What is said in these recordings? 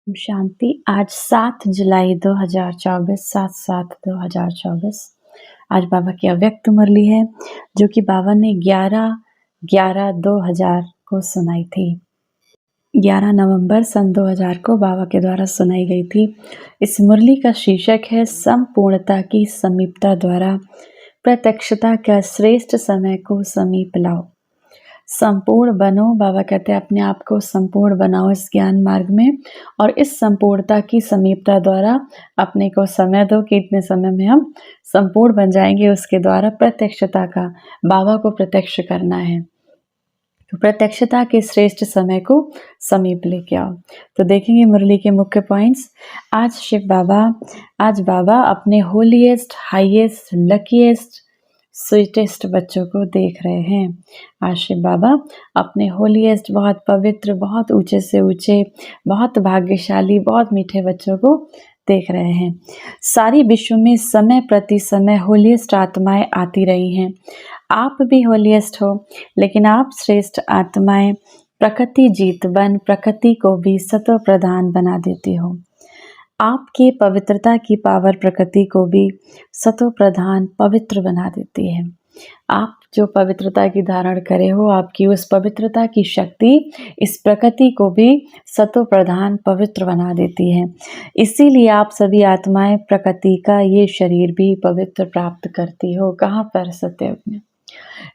शांति। आज 7 जुलाई 2024 7/7/2024 आज बाबा की अव्यक्त मुरली है जो कि बाबा ने 11/11/2000 को सुनाई थी। 11 नवंबर सन 2000 को बाबा के द्वारा सुनाई गई थी। इस मुरली का शीर्षक है संपूर्णता की समीपता द्वारा प्रत्यक्षता का श्रेष्ठ समय को समीप लाओ। संपूर्ण बनो, बाबा कहते हैं अपने आप को संपूर्ण बनाओ इस ज्ञान मार्ग में, और इस संपूर्णता की समीपता द्वारा अपने को समय दो कि इतने समय में हम संपूर्ण बन जाएंगे। उसके द्वारा प्रत्यक्षता का, बाबा को प्रत्यक्ष करना है, तो प्रत्यक्षता के श्रेष्ठ समय को समीप लेके आओ। तो देखेंगे मुरली के मुख्य पॉइंट्स। आज बाबा अपने होलीएस्ट, हाईएस्ट, लकीएस्ट, स्वीटेस्ट बच्चों को देख रहे हैं। आज शिव बाबा अपने होलीएस्ट, बहुत पवित्र, बहुत ऊंचे से ऊंचे, बहुत भाग्यशाली, बहुत मीठे बच्चों को देख रहे हैं। सारी विश्व में समय प्रति समय होलीएस्ट आत्माएं आती रही हैं। आप भी होलीएस्ट हो, लेकिन आप श्रेष्ठ आत्माएं प्रकृति जीत बन प्रकृति को भी सत्व प्रधान बना देती हो। आपकी पवित्रता की पावर प्रकृति को भी सत्व प्रधान पवित्र बना देती है। आप जो पवित्रता की धारण करे हो, आपकी उस पवित्रता की शक्ति इस प्रकृति को भी सत्व प्रधान पवित्र बना देती है। इसीलिए आप सभी आत्माएं प्रकृति का ये शरीर भी पवित्र प्राप्त करती हो। कहाँ पर? सत्ययुग में।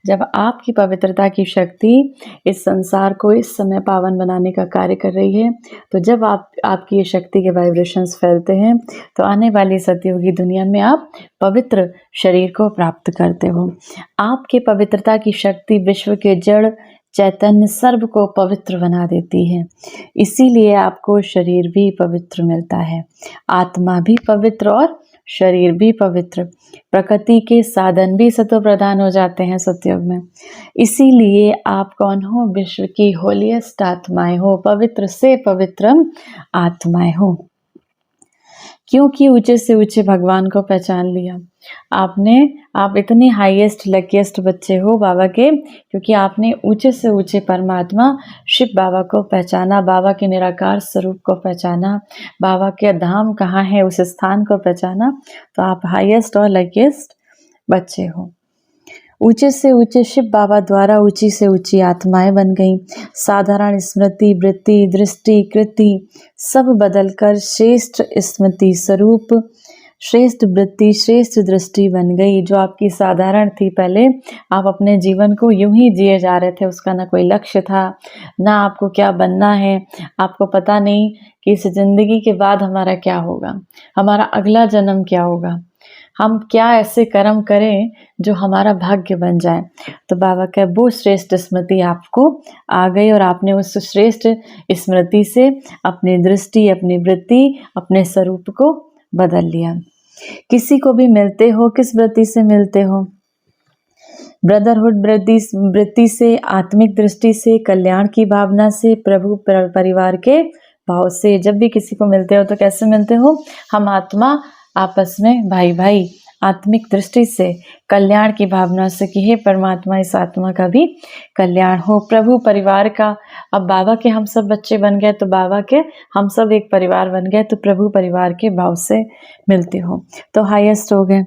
जब आपकी पवित्रता की शक्ति इस संसार को इस समय पावन बनाने का कार्य कर रही है, तो जब आपकी ये शक्ति के वाइब्रेशंस फैलते हैं, तो आने वाली सतयुगी दुनिया में आप पवित्र शरीर को प्राप्त करते हो। आपके पवित्रता की शक्ति विश्व के जड़ चैतन्य सर्व को पवित्र बना देती है। इसीलिए आपको शरीर भी पवित्र मिलता है, आत्मा भी पवित्र और शरीर भी पवित्र। प्रकृति के साधन भी सत्व प्रधान हो जाते हैं सतयुग में। इसीलिए आप कौन हो? विश्व की होलीएस्ट आत्माएं हो, पवित्र से पवित्र आत्माएं हो, क्योंकि ऊंचे से ऊंचे भगवान को पहचान लिया आपने। आप इतने हाईएस्ट, लकीएस्ट बच्चे हो बाबा के, क्योंकि आपने ऊंचे से ऊंचे परमात्मा शिव बाबा को पहचाना, बाबा के निराकार स्वरूप को पहचाना, बाबा के धाम कहाँ है उस स्थान को पहचाना। तो आप हाईएस्ट और लकीएस्ट बच्चे हो। ऊंचे से ऊंचे शिव बाबा द्वारा ऊंची से ऊंची आत्माएं बन गईं। साधारण स्मृति, वृत्ति, दृष्टि, कृति सब बदलकर श्रेष्ठ स्मृति स्वरूप, श्रेष्ठ वृत्ति, श्रेष्ठ दृष्टि बन गई। जो आपकी साधारण थी, पहले आप अपने जीवन को यूं ही जिए जा रहे थे, उसका ना कोई लक्ष्य था, ना आपको क्या बनना है। आपको पता नहीं कि इस जिंदगी के बाद हमारा क्या होगा, हमारा अगला जन्म क्या होगा, हम क्या ऐसे कर्म करें जो हमारा भाग्य बन जाए। तो बाबा का वो श्रेष्ठ स्मृति आपको आ गई, और आपने उस श्रेष्ठ स्मृति से अपनी दृष्टि, अपनी वृत्ति, अपने स्वरूप को बदल लिया। किसी को भी मिलते हो, किस वृत्ति से मिलते हो? ब्रदरहुड वृत्ति से, आत्मिक दृष्टि से, कल्याण की भावना से, प्रभु परिवार के भाव से। जब भी किसी को मिलते हो तो कैसे मिलते हो? हम आत्मा आपस में भाई भाई, आत्मिक दृष्टि से, कल्याण की भावना से कि हे परमात्मा इस आत्मा का भी कल्याण हो, प्रभु परिवार का। अब बाबा के हम सब बच्चे बन गए, तो बाबा के हम सब एक परिवार बन गए, तो प्रभु परिवार के भाव से मिलते हो, तो हाईएस्ट हो गए।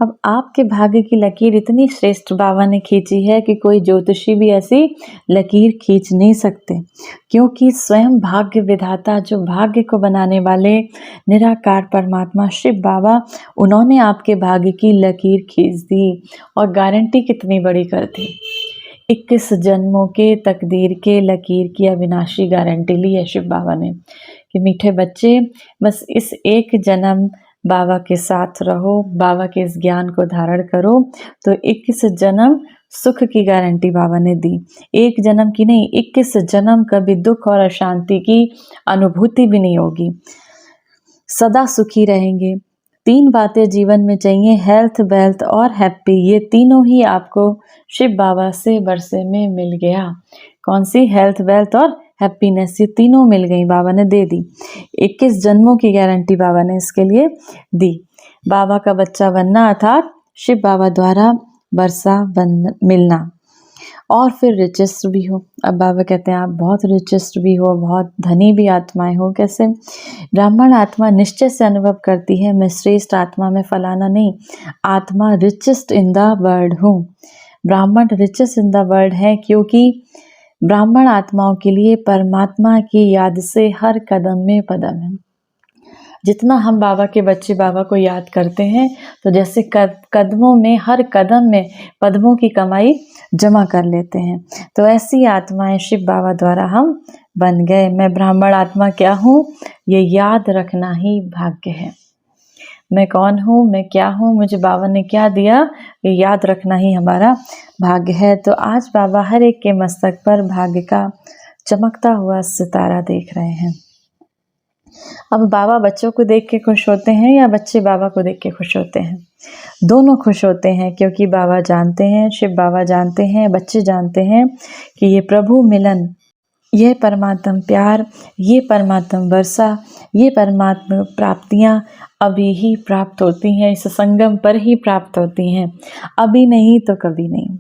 अब आपके भाग्य की लकीर इतनी श्रेष्ठ बाबा ने खींची है कि कोई ज्योतिषी भी ऐसी लकीर खींच नहीं सकते, क्योंकि स्वयं भाग्य विधाता, जो भाग्य को बनाने वाले निराकार परमात्मा शिव बाबा, उन्होंने आपके भाग्य की लकीर खींच दी। और गारंटी कितनी बड़ी कर दी, 21 जन्मों के तकदीर के लकीर की अविनाशी गारंटी ली है शिव बाबा ने कि मीठे बच्चे, बस इस एक जन्म बाबा के साथ रहो, बाबा के इस ज्ञान को धारण करो, तो 21 जन्म सुख की गारंटी बाबा ने दी। एक जन्म की नहीं, 21 जन्म कभी दुख और अशांति की अनुभूति भी नहीं होगी, सदा सुखी रहेंगे। 3 बातें जीवन में चाहिए, हेल्थ, वेल्थ और हैप्पी। ये तीनों ही आपको शिव बाबा से बरसे में मिल गया। कौन सी? हेल्थ, वेल्थ और हैप्पीनेस, ये तीनों मिल गई, बाबा ने दे दी। 21 जन्मों की गारंटी बाबा ने इसके लिए दी। बाबा का बच्चा बनना अर्थात शिव बाबा द्वारा मिलना। और फिर रिचेस्ट भी हो। अब बाबा कहते हैं आप बहुत रिचेस्ट भी हो, बहुत धनी भी आत्माएं हो। कैसे? ब्राह्मण आत्मा निश्चय से अनुभव करती है मैं श्रेष्ठ आत्मा में फलाना नहीं, आत्मा रिचेस्ट इन द वर्ल्ड हूँ। ब्राह्मण रिचेस्ट इन द वर्ल्ड है क्योंकि ब्राह्मण आत्माओं के लिए परमात्मा की याद से हर कदम में पदम है। जितना हम बाबा के बच्चे बाबा को याद करते हैं, तो जैसे कदमों में, हर कदम में पद्मों की कमाई जमा कर लेते हैं। तो ऐसी आत्माएं शिव बाबा द्वारा हम बन गए। मैं ब्राह्मण आत्मा क्या हूँ, ये याद रखना ही भाग्य है। मैं कौन हूँ, मैं क्या हूँ, मुझे बाबा ने क्या दिया, ये याद रखना ही हमारा भाग्य है। तो आज बाबा हर एक के मस्तक पर भाग्य का चमकता हुआ सितारा देख रहे हैं। अब बाबा बच्चों को देख के खुश होते हैं या बच्चे बाबा को देख के खुश होते हैं? दोनों खुश होते हैं, क्योंकि बाबा जानते हैं, शिव बाबा जानते हैं, बच्चे जानते हैं कि ये प्रभु मिलन, ये परमात्म प्यार, ये परमात्म वर्षा, ये परमात्म प्राप्तियाँ अभी ही प्राप्त होती हैं, इस संगम पर ही प्राप्त होती हैं, अभी नहीं तो कभी नहीं।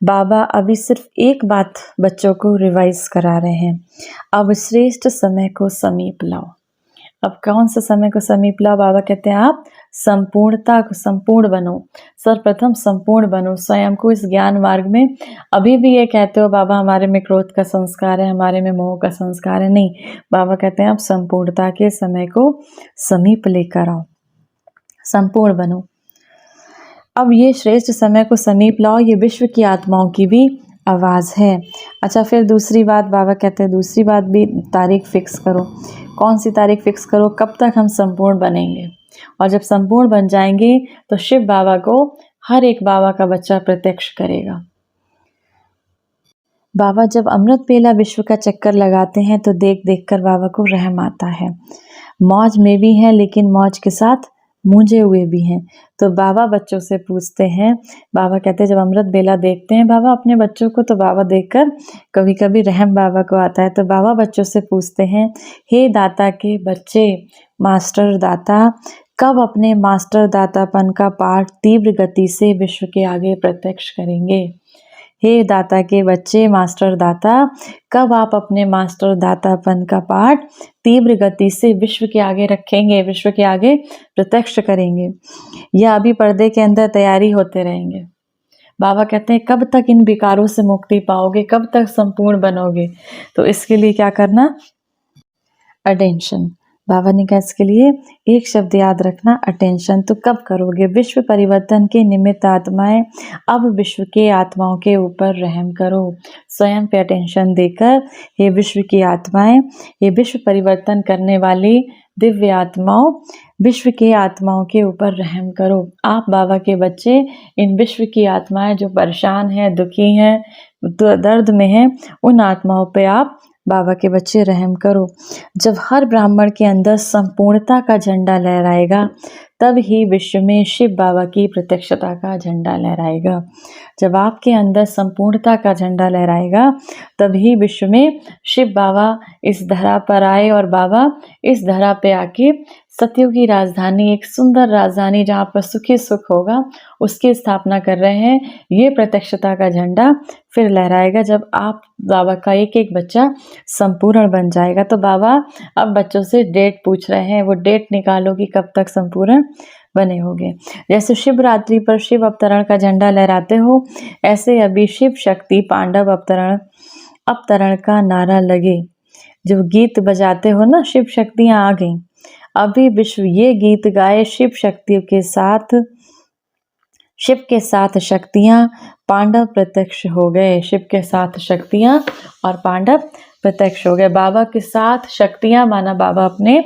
बाबा अभी सिर्फ एक बात बच्चों को रिवाइज करा रहे हैं, अब श्रेष्ठ समय को समीप लाओ। अब कौन सा समय को समीप लाओ? बाबा कहते हैं आप संपूर्णता को, संपूर्ण बनो, सर्वप्रथम संपूर्ण बनो स्वयं को इस ज्ञान मार्ग में। अभी भी ये कहते हो बाबा हमारे में क्रोध का संस्कार है, हमारे में मोह का संस्कार है, नहीं। बाबा कहते हैं आप संपूर्णता के समय को समीप लेकर आओ, संपूर्ण बनो। अब ये श्रेष्ठ समय को समीप लाओ, ये विश्व की आत्माओं की भी आवाज़ है। अच्छा, फिर दूसरी बात बाबा कहते हैं, दूसरी बात भी तारीख फिक्स करो। कौन सी तारीख फिक्स करो? कब तक हम संपूर्ण बनेंगे, और जब संपूर्ण बन जाएंगे तो शिव बाबा को हर एक बाबा का बच्चा प्रत्यक्ष करेगा। बाबा जब अमृत बेला विश्व का चक्कर लगाते हैं तो देख देख कर बाबा को रहम आता है। मौज में भी हैं, लेकिन मौज के साथ मूंझे हुए भी हैं। तो बाबा बच्चों से पूछते हैं, बाबा कहते हैं जब अमृत बेला देखते हैं बाबा अपने बच्चों को, तो बाबा देखकर कभी कभी रहम बाबा को आता है। तो बाबा बच्चों से पूछते हैं, हे दाता के बच्चे, मास्टर दाता कब अपने मास्टर दातापन का पाठ तीव्र गति से विश्व के आगे प्रत्यक्ष करेंगे? हे दाता के बच्चे, मास्टर दाता कब आप अपने मास्टर दातापन का पाठ तीव्र गति से विश्व के आगे रखेंगे, विश्व के आगे प्रत्यक्ष करेंगे, या अभी पर्दे के अंदर तैयारी होते रहेंगे? बाबा कहते हैं कब तक इन विकारों से मुक्ति पाओगे, कब तक संपूर्ण बनोगे? तो इसके लिए क्या करना? अटेंशन। बाबा ने कहा इसके लिए एक शब्द याद रखना, अटेंशन। तो कब करोगे? विश्व परिवर्तन के निमित्त आत्माएं, अब विश्व के आत्माओं के ऊपर रहम करो, स्वयं पे अटेंशन देकर, ये विश्व की आत्माएं, ये विश्व परिवर्तन करने वाली दिव्य आत्माओं, विश्व के आत्माओं के ऊपर रहम करो। आप बाबा के बच्चे, इन विश्व की आत्माएं जो परेशान हैं, दुखी हैं, दर्द में हैं, उन आत्माओं पे आप बाबा के बच्चे रहम करो। जब हर ब्राह्मण के अंदर संपूर्णता का झंडा लहराएगा, तब ही विश्व में शिव बाबा की प्रत्यक्षता का झंडा लहराएगा। जब आपके अंदर संपूर्णता का झंडा लहराएगा, तभी विश्व में शिव बाबा इस धरा पर आए, और बाबा इस धरा पे आके सतयुग की राजधानी, एक सुंदर राजधानी जहाँ पर सुखी सुख होगा, उसकी स्थापना कर रहे हैं। ये प्रत्यक्षता का झंडा फिर लहराएगा जब आप बाबा का एक एक बच्चा संपूर्ण बन जाएगा। तो बाबा अब बच्चों से डेट पूछ रहे हैं, वो डेट निकालो कि कब तक संपूर्ण बने होंगे। जैसे शिवरात्रि पर शिव अवतरण का झंडा लहराते हो, ऐसे अभी शिव शक्ति पांडव अवतरण का नारा लगे। जो गीत बजाते हो ना, शिव शक्तियाँ आ गई। अभी विश्व ये गीत गाए, शिव शक्तियों के साथ, शिव के साथ शक्तियाँ, पांडव प्रत्यक्ष हो गए। शिव के साथ शक्तियाँ और पांडव प्रत्यक्ष हो गए। बाबा के साथ शक्तियाँ माना बाबा अपने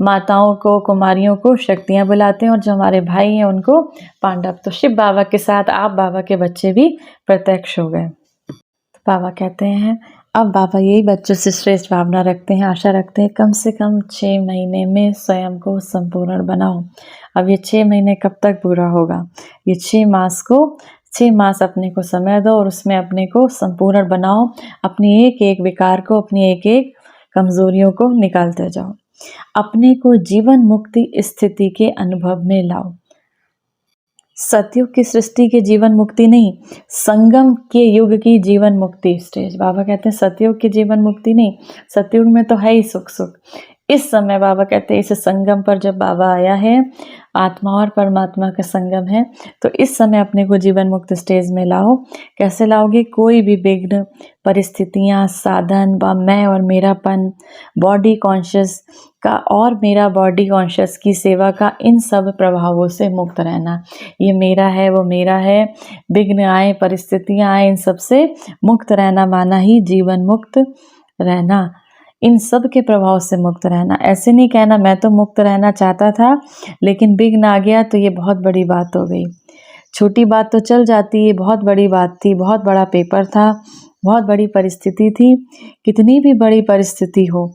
माताओं को, कुमारियों को शक्तियाँ बुलाते हैं, और जो हमारे भाई हैं उनको पांडव। तो शिव बाबा के साथ आप बाबा के बच्चे भी प्रत्यक्ष हो गए। तो बाबा कहते हैं अब बाबा यही बच्चों से श्रेष्ठ भावना रखते हैं, आशा रखते हैं कम से कम 6 महीने में स्वयं को संपूर्ण बनाओ। अब ये 6 महीने कब तक पूरा होगा? ये 6 मास अपने को समय दो, और उसमें अपने को संपूर्ण बनाओ। अपनी एक एक विकार को, अपनी एक एक कमजोरियों को निकालते जाओ, अपने को जीवन मुक्ति स्थिति के अनुभव में लाओ। सतयुग की सृष्टि के जीवन मुक्ति नहीं, संगम के युग की जीवन मुक्ति स्टेज। बाबा कहते हैं सतयुग की जीवन मुक्ति नहीं, सतयुग में तो है ही सुख सुख। इस समय बाबा कहते हैं इस संगम पर जब बाबा आया है, आत्मा और परमात्मा का संगम है, तो इस समय अपने को जीवन मुक्त स्टेज में लाओ। कैसे लाओगे? कोई भी विघ्न, परिस्थितियाँ, साधन व मैं और मेरापन, बॉडी कॉन्शियस का और मेरा बॉडी कॉन्शियस की सेवा का, इन सब प्रभावों से मुक्त रहना। ये मेरा है, वो मेरा है, विघ्न आए, परिस्थितियाँ आए, इन सब से मुक्त रहना माना ही जीवन मुक्त रहना। इन सब के प्रभाव से मुक्त रहना। ऐसे नहीं कहना मैं तो मुक्त रहना चाहता था लेकिन विघ्न आ गया तो ये बहुत बड़ी बात हो गई। छोटी बात तो चल जाती, ये बहुत बड़ी बात थी, बहुत बड़ा पेपर था, बहुत बड़ी परिस्थिति थी। कितनी भी बड़ी परिस्थिति हो,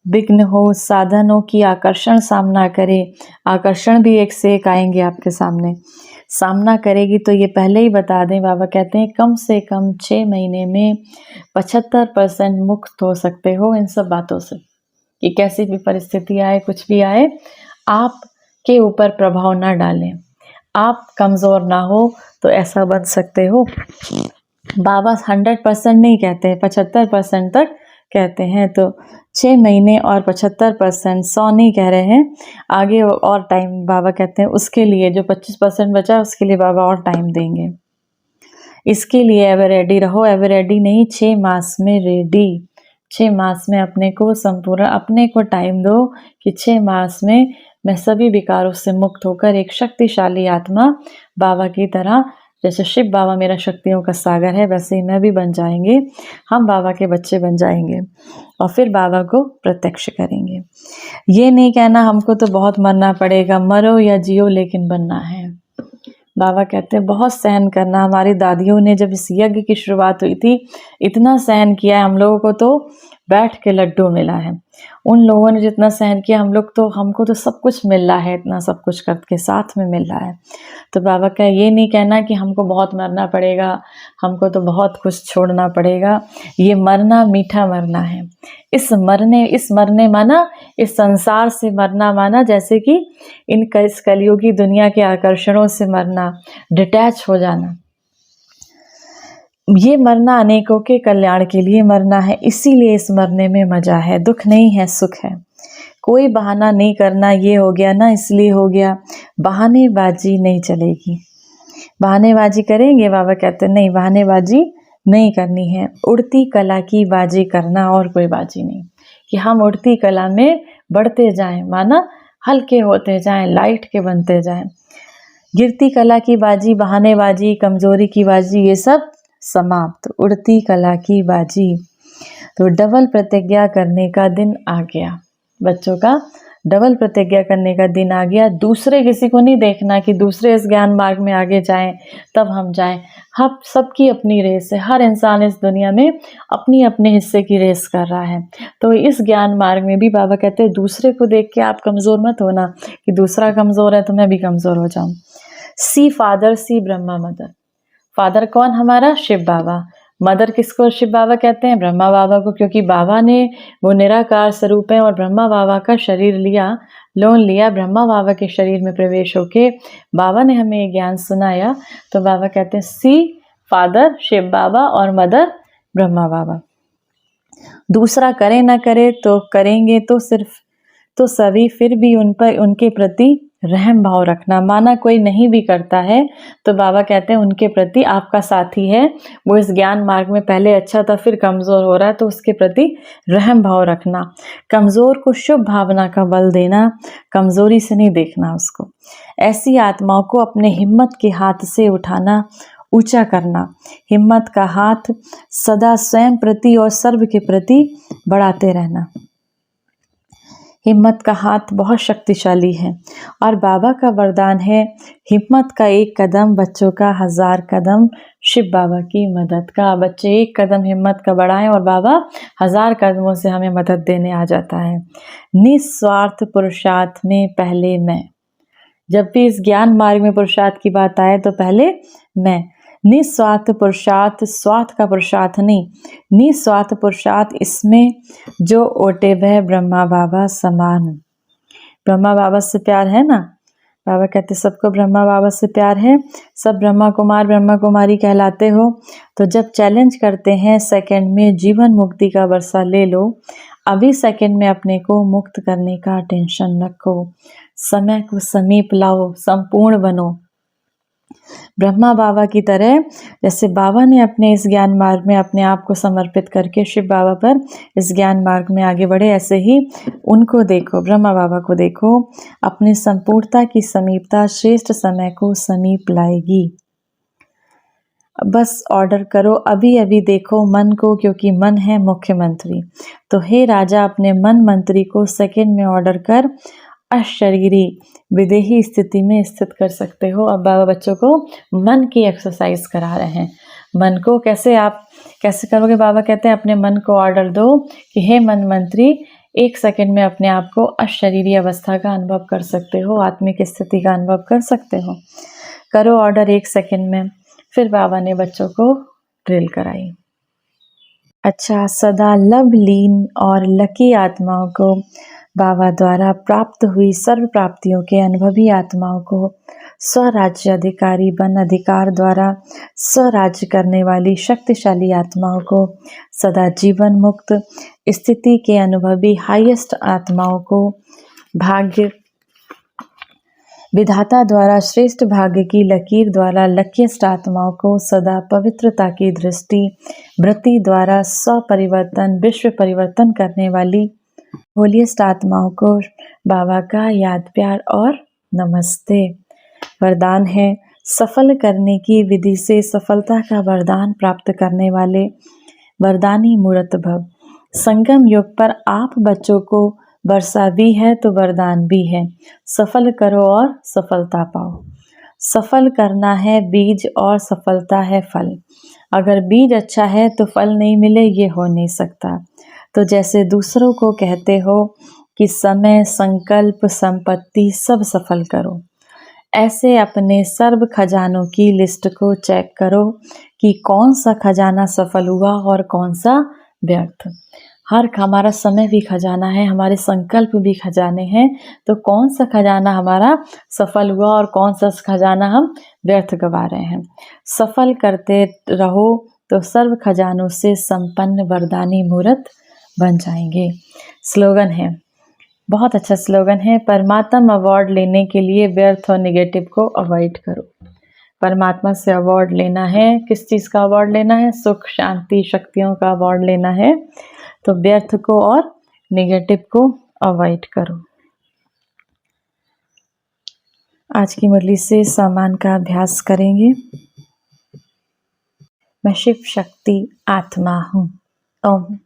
विघ्न हो, साधनों की आकर्षण सामना करे, आकर्षण भी एक से एक आएंगे आपके सामने, सामना करेगी तो ये पहले ही बता दें, बाबा कहते हैं कम से कम 6 महीने में 75% मुक्त हो सकते हो इन सब बातों से। कि कैसी भी परिस्थिति आए, कुछ भी आए, आपके ऊपर प्रभाव ना डालें, आप कमज़ोर ना हो तो ऐसा बन सकते हो। बाबा 100% नहीं कहते हैं, 75% तक कहते हैं। तो 6 महीने और 75%, 100 नहीं कह रहे हैं, आगे और टाइम बाबा कहते हैं उसके लिए जो 25% बचा उसके लिए बाबा और टाइम देंगे। इसके लिए एवर रेडी रहो, एवर रेडी नहीं, 6 मास में रेडी। 6 मास में अपने को संपूर्ण, अपने को टाइम दो कि 6 मास में मैं सभी विकारों से मुक्त होकर एक शक्तिशाली आत्मा बाबा की तरह, जैसे शिव बाबा मेरा शक्तियों का सागर है वैसे ही मैं भी बन जाएंगे, हम बाबा के बच्चे बन जाएंगे और फिर बाबा को प्रत्यक्ष करेंगे। ये नहीं कहना हमको तो बहुत मरना पड़ेगा, मरो या जियो लेकिन बनना है। बाबा कहते हैं बहुत सहन करना। हमारी दादियों ने जब इस यज्ञ की शुरुआत हुई थी इतना सहन किया है, हम लोगों को तो बैठ के लड्डू मिला है। उन लोगों ने जितना सहन किया हमको तो सब कुछ मिल रहा है, इतना सब कुछ करके साथ में मिल रहा है। तो बाबा का ये नहीं कहना कि हमको बहुत मरना पड़ेगा, हमको तो बहुत कुछ छोड़ना पड़ेगा। ये मरना मीठा मरना है। इस मरने माना इस संसार से मरना माना जैसे कि इस कलयुगी दुनिया के आकर्षणों से मरना, डिटैच हो जाना। ये मरना अनेकों के कल्याण के लिए मरना है, इसीलिए इस मरने में मजा है, दुख नहीं है, सुख है। कोई बहाना नहीं करना, ये हो गया ना इसलिए हो गया, बहानेबाजी नहीं चलेगी। बहानेबाजी करेंगे, बाबा कहते हैं नहीं, बहानेबाजी नहीं करनी है। उड़ती कला की बाजी करना और कोई बाजी नहीं, कि हम उड़ती कला में बढ़ते जाएं, माना हल्के होते जाएं, लाइट के बनते जाएं। गिरती कला की बाजी, बहानेबाजी, कमजोरी की बाजी, ये सब समाप्त। उड़ती कला की बाजी। तो डबल प्रतिज्ञा करने का दिन आ गया बच्चों का, डबल प्रतिज्ञा करने का दिन आ गया। दूसरे किसी को नहीं देखना कि दूसरे इस ज्ञान मार्ग में आगे जाएं तब हम जाएं। हम सबकी अपनी रेस है, हर इंसान इस दुनिया में अपनी अपने हिस्से की रेस कर रहा है। तो इस ज्ञान मार्ग में भी बाबा कहते हैं दूसरे को देख के आप कमज़ोर मत होना कि दूसरा कमज़ोर है तो मैं भी कमज़ोर हो जाऊं। सी फादर, सी ब्रह्मा मदर। फादर कौन? हमारा शिव बाबा। मदर किसको शिव बाबा कहते हैं? ब्रह्मा बाबा को, क्योंकि बाबा ने वो निराकार स्वरूप है और ब्रह्मा बाबा का शरीर लिया, लोन लिया, ब्रह्मा बाबा के शरीर में प्रवेश होके बाबा ने हमें ये ज्ञान सुनाया। तो बाबा कहते हैं सी फादर शिव बाबा और मदर ब्रह्मा बाबा। दूसरा करे ना करे तो करेंगे तो सिर्फ तो सभी, फिर भी उन पर उनके प्रति रहम भाव रखना। माना कोई नहीं भी करता है तो बाबा कहते हैं उनके प्रति, आपका साथी है वो इस ज्ञान मार्ग में पहले अच्छा था फिर कमज़ोर हो रहा है तो उसके प्रति रहम भाव रखना। कमज़ोर को शुभ भावना का बल देना, कमज़ोरी से नहीं देखना उसको। ऐसी आत्माओं को अपने हिम्मत के हाथ से उठाना, ऊंचा करना। हिम्मत का हाथ सदा स्वयं प्रति और सर्व के प्रति बढ़ाते रहना। हिम्मत का हाथ बहुत शक्तिशाली है और बाबा का वरदान है हिम्मत का एक कदम, बच्चों का 1000 कदम। शिव बाबा की मदद का, बच्चे एक कदम हिम्मत का बढ़ाएं और बाबा 1000 कदमों से हमें मदद देने आ जाता है। निस्वार्थ पुरुषार्थ में पहले मैं। जब भी इस ज्ञान मार्ग में पुरुषार्थ की बात आए तो पहले मैं। निस्वार्थ पुरुषार्थ, स्वार्थ का पुरुषार्थ नहीं, निस्वार्थ पुरुषार्थ। इसमें जो ओटे वह ब्रह्मा बाबा समान। ब्रह्मा बाबा से प्यार है ना, बाबा कहते सबको ब्रह्मा बाबा से प्यार है, सब ब्रह्मा कुमार ब्रह्मा कुमारी कहलाते हो। तो जब चैलेंज करते हैं सेकंड में जीवन मुक्ति का वर्षा ले लो, अभी सेकंड में अपने को मुक्त करने का टेंशन रखो, समय को समीप लाओ, संपूर्ण बनो ब्रह्मा बाबा की तरह। जैसे बाबा ने अपने इस ज्ञान मार्ग में अपने आप को समर्पित करके शिव बाबा पर इस ज्ञान मार्ग में आगे बढ़े, ऐसे ही उनको देखो, ब्रह्मा बाबा को देखो, अपनी संपूर्णता की समीपता श्रेष्ठ समय को समीप लाएगी। बस ऑर्डर करो अभी अभी, देखो मन को, क्योंकि मन है मुख्यमंत्री। तो हे राजा, अपने मन मंत्री को सेकंड में ऑर्डर कर अशरीरी विदेही स्थिति में स्थित कर सकते हो। अब बाबा बच्चों को मन की एक्सरसाइज करा रहे हैं। मन को कैसे करोगे? बाबा कहते हैं अपने मन को ऑर्डर दो कि हे मन मंत्री, 1 सेकंड में अपने आप को अशरीरी अवस्था का अनुभव कर सकते हो, आत्मिक स्थिति का अनुभव कर सकते हो। करो ऑर्डर 1 सेकंड में। फिर बाबा ने बच्चों को ड्रिल कराई। अच्छा, सदा लवलीन और लकी आत्माओं को, बाबा द्वारा प्राप्त हुई सर्व प्राप्तियों के अनुभवी आत्माओं को, स्वराज्य अधिकारी वन अधिकार द्वारा स्वराज्य करने वाली शक्तिशाली आत्माओं को, सदा जीवन मुक्त स्थिति के अनुभवी हाईएस्ट आत्माओं को, भाग्य विधाता द्वारा श्रेष्ठ भाग्य की लकीर द्वारा लकीस्ट आत्माओं को, सदा पवित्रता की दृष्टि वृत्ति द्वारा स्वपरिवर्तन विश्व परिवर्तन करने वाली होलीस्ट आत्माओं को बाबा का याद प्यार और नमस्ते। वरदान है सफल करने की विधि से सफलता का वरदान प्राप्त करने वाले वरदानी मूर्त भव। संगम युग पर आप बच्चों को वर्षा भी है तो वरदान भी है। सफल करो और सफलता पाओ। सफल करना है बीज और सफलता है फल। अगर बीज अच्छा है तो फल नहीं मिले, ये हो नहीं सकता। तो जैसे दूसरों को कहते हो कि समय, संकल्प, संपत्ति सब सफल करो, ऐसे अपने सर्व खजानों की लिस्ट को चेक करो कि कौन सा खजाना सफल हुआ और कौन सा व्यर्थ। हमारा समय भी खजाना है, हमारे संकल्प भी खजाने हैं। तो कौन सा खजाना हमारा सफल हुआ और कौन सा खजाना हम व्यर्थ गवा रहे हैं। सफल करते रहो तो सर्व खजानों से संपन्न वरदानी मूर्त बन जाएंगे। स्लोगन है, बहुत अच्छा स्लोगन है, परमात्मा अवार्ड लेने के लिए व्यर्थ और नेगेटिव को अवॉइड करो। परमात्मा से अवार्ड लेना है, किस चीज़ का अवार्ड लेना है? सुख, शांति, शक्तियों का अवार्ड लेना है। तो व्यर्थ को और नेगेटिव को अवॉइड करो। आज की मुरली से सामान का अभ्यास करेंगे। मैं शिव शक्ति आत्मा हूँ। ओम।